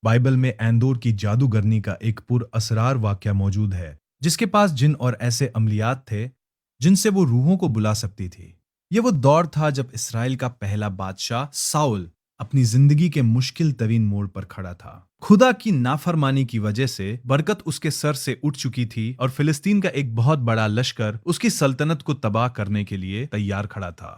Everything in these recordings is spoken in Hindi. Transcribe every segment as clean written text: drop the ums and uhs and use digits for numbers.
बाइबल में एंदोर की जादूगरनी का एक पुरअसरार वाकया मौजूद है, जिसके पास जिन और ऐसे अमलियात थे जिनसे वो रूहों को बुला सकती थी। ये वो दौर था जब इसराइल का पहला बादशाह साउल अपनी जिंदगी के मुश्किल तरीन मोड़ पर खड़ा था। खुदा की नाफरमानी की वजह से बरकत उसके सर से उठ चुकी थी और फिलिस्तीन का एक बहुत बड़ा लश्कर उसकी सल्तनत को तबाह करने के लिए तैयार खड़ा था।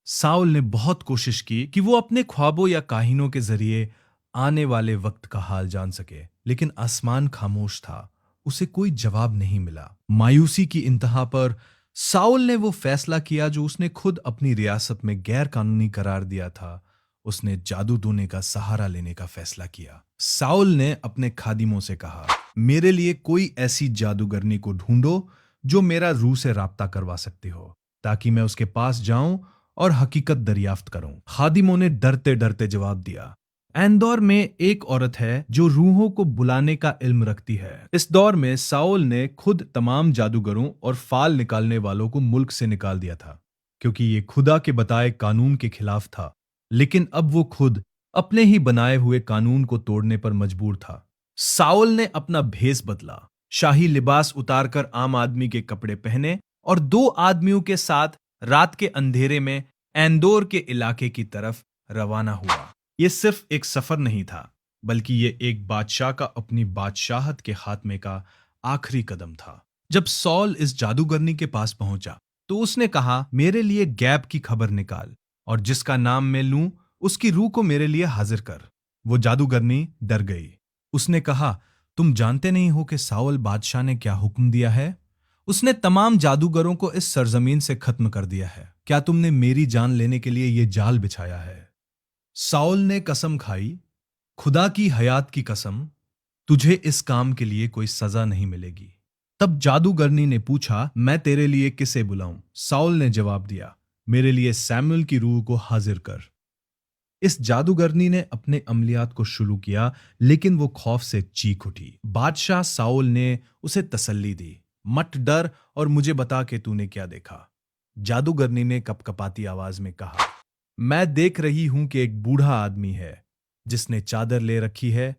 साउल ने बहुत कोशिश की कि वो अपने ख्वाबों या काहिनों के जरिए आने वाले वक्त का हाल जान सके, लेकिन आसमान खामोश था। उसे कोई जवाब नहीं मिला। मायूसी की इंतहा पर साउल ने वो फैसला किया जो उसने खुद अपनी रियासत में गैर कानूनी करार दिया था। उसने जादू टोने का सहारा लेने का फैसला किया। साउल ने अपने खादिमों से कहा, मेरे लिए कोई ऐसी जादूगरनी को ढूंढो जो मेरा रूह से राब्ता करवा सकती हो, ताकि मैं उसके पास जाऊं और हकीकत दरियाफ्त करूं। खादिमों ने डरते डरते जवाब दिया, एंदौर में एक औरत है जो रूहों को बुलाने का इल्म रखती है। इस दौर में साउल ने खुद तमाम जादूगरों और फाल निकालने वालों को मुल्क से निकाल दिया था, क्योंकि ये खुदा के बताए कानून के खिलाफ था। लेकिन अब वो खुद अपने ही बनाए हुए कानून को तोड़ने पर मजबूर था। साउल ने अपना भेष बदला, शाही लिबास उतारकर आम आदमी के कपड़े पहने और दो आदमियों के साथ रात के अंधेरे में एंदोर के इलाके की तरफ रवाना हुआ। यह सिर्फ एक सफर नहीं था, बल्कि यह एक बादशाह का अपनी बादशाहत के खात्मे का आखिरी कदम था। जब सॉल इस जादूगरनी के पास पहुंचा तो उसने कहा, मेरे लिए गैब की खबर निकाल और जिसका नाम मैं लूं उसकी रूह को मेरे लिए हाजिर कर। वो जादूगरनी डर गई। उसने कहा, तुम जानते नहीं हो कि साउल बादशाह ने क्या हुक्म दिया है? उसने तमाम जादूगरों को इस सरजमीन से खत्म कर दिया है। क्या तुमने मेरी जान लेने के लिए यह जाल बिछाया है? साउल ने कसम खाई, खुदा की हयात की कसम, तुझे इस काम के लिए कोई सजा नहीं मिलेगी। तब जादूगरनी ने पूछा, मैं तेरे लिए किसे बुलाऊं? साउल ने जवाब दिया, मेरे लिए सैमुअल की रूह को हाजिर कर। इस जादूगरनी ने अपने अमलियात को शुरू किया, लेकिन वो खौफ से चीख उठी। बादशाह साउल ने उसे तसल्ली दी, मत डर और मुझे बता कि तूने क्या देखा। जादूगरनी ने कपकपाती आवाज में कहा, मैं देख रही हूं कि एक बूढ़ा आदमी है जिसने चादर ले रखी है।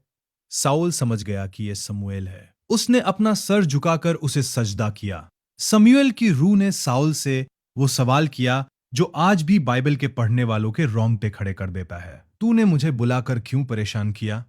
साउल समझ गया कि यह समूएल है। उसने अपना सर झुकाकर उसे सजदा किया। समूएल की रूह ने साउल से वो सवाल किया जो आज भी बाइबल के पढ़ने वालों के रोंगटे खड़े कर देता है, तूने मुझे बुलाकर क्यों परेशान किया?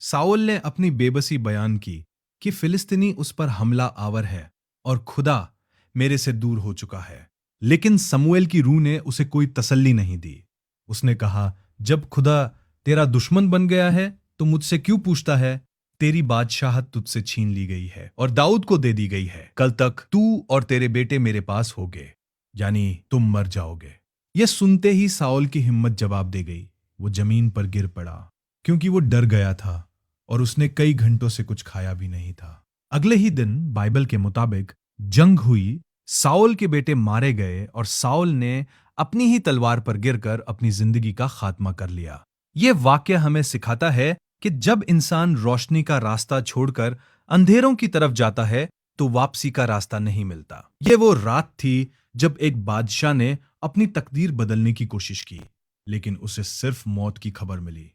साउल ने अपनी बेबसी बयान की कि फिलिस्तीनी उस पर हमला आवर है और खुदा मेरे से दूर हो चुका है। लेकिन समूएल की रूह ने उसे कोई तसल्ली नहीं दी। उसने कहा, जब खुदा तेरा दुश्मन बन गया है तो मुझसे क्यों पूछता है? तेरी बादशाहत तुझसे छीन ली गई है और दाऊद को दे दी गई है। कल तक तू और तेरे बेटे मेरे पास होगे, यानी तुम मर जाओगे। यह सुनते ही साउल की हिम्मत जवाब दे गई। वो जमीन पर गिर पड़ा, क्योंकि वो डर गया था और उसने कई घंटों से कुछ खाया भी नहीं था। अगले ही दिन बाइबल के मुताबिक जंग हुई। साउल के बेटे मारे गए और साउल ने अपनी ही तलवार पर गिरकर अपनी जिंदगी का खात्मा कर लिया। यह वाक्य हमें सिखाता है कि जब इंसान रोशनी का रास्ता छोड़कर अंधेरों की तरफ जाता है तो वापसी का रास्ता नहीं मिलता। यह वो रात थी जब एक बादशाह ने अपनी तकदीर बदलने की कोशिश की, लेकिन उसे सिर्फ मौत की खबर मिली।